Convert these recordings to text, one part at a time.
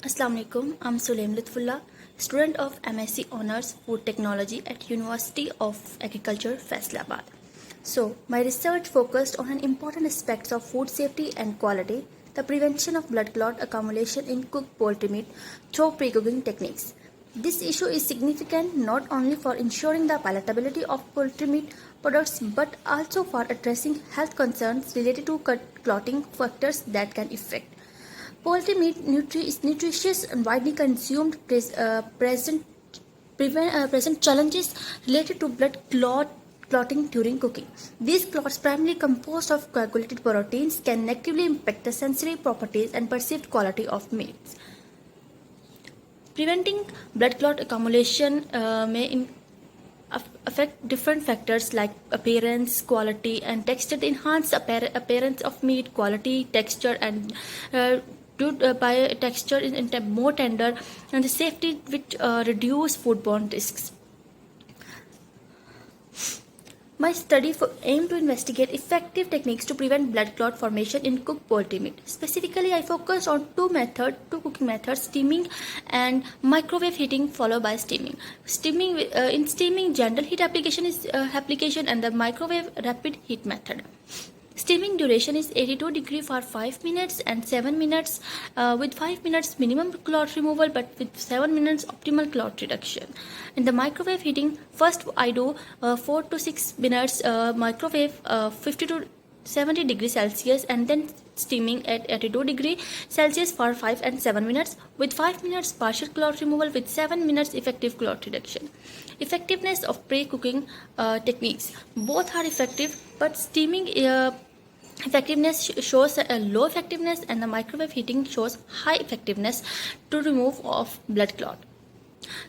Assalamu alaikum. I'm Sulaim Lutfullah, student of MSc Honors Food Technology at University of Agriculture, Faisalabad. So, my research focused on an important aspects of food safety and quality, the prevention of blood clot accumulation in cooked poultry meat through pre-cooking techniques. This issue is significant not only for ensuring the palatability of poultry meat products but also for addressing health concerns related to clotting factors that can affect poultry meat is nutritious and widely consumed. Present challenges related to clotting during cooking. These clots, primarily composed of coagulated proteins, can negatively impact the sensory properties and perceived quality of meats. Preventing blood clot accumulation may affect different factors like appearance, quality, and texture. They enhance appearance of meat, quality, texture, and by texture is more tender, and the safety which reduce foodborne risks. My study aimed to investigate effective techniques to prevent blood clot formation in cooked poultry meat. Specifically, I focused on two cooking methods: steaming and microwave heating, followed by steaming. In steaming, gentle heat application is application, and the microwave rapid heat method. Steaming duration is 82 degrees for 5 minutes and 7 minutes, with 5 minutes minimum clot removal but with 7 minutes optimal clot reduction. In the microwave heating, first I do 4 to 6 minutes microwave 50 to 70 degrees Celsius, and then steaming at 82 degrees Celsius for 5 and 7 minutes with 5 minutes partial clot removal with 7 minutes effective clot reduction. Effectiveness of pre-cooking techniques. Both are effective, but steaming effectiveness shows a low effectiveness, and the microwave heating shows high effectiveness to remove of blood clot.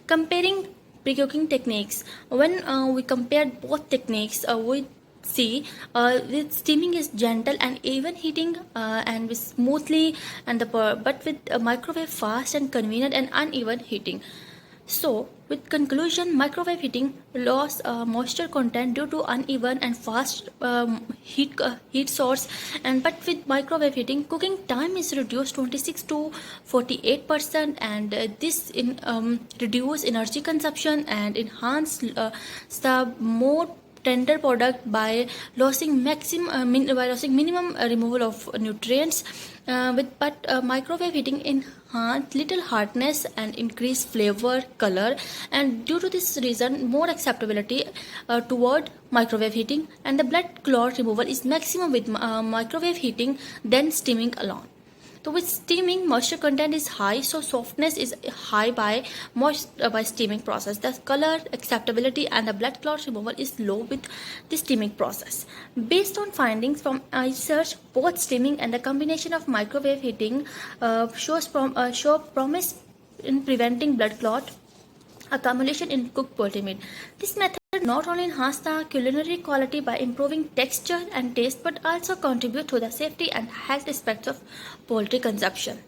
Comparing pre-cooking techniques. When we compare both techniques, we see with steaming is gentle and even heating and with smoothly, and but with microwave fast and convenient and uneven heating. So, with conclusion, microwave heating loss moisture content due to uneven and fast heat source, and but with microwave heating, cooking time is reduced 26 to 48%, and this reduce energy consumption and enhance the more tender product by losing minimum removal of nutrients. But microwave heating enhance little hardness and increase flavor, color, and due to this reason more acceptability toward microwave heating, and the blood clot removal is maximum with microwave heating than steaming alone. So with steaming, moisture content is high, so softness is high by steaming process. The color acceptability and the blood clot removal is low with the steaming process. Based on findings from research, both steaming and the combination of microwave heating show promise in preventing blood clot accumulation in cooked poultry meat. This method not only enhance the culinary quality by improving texture and taste, but also contribute to the safety and health aspects of poultry consumption.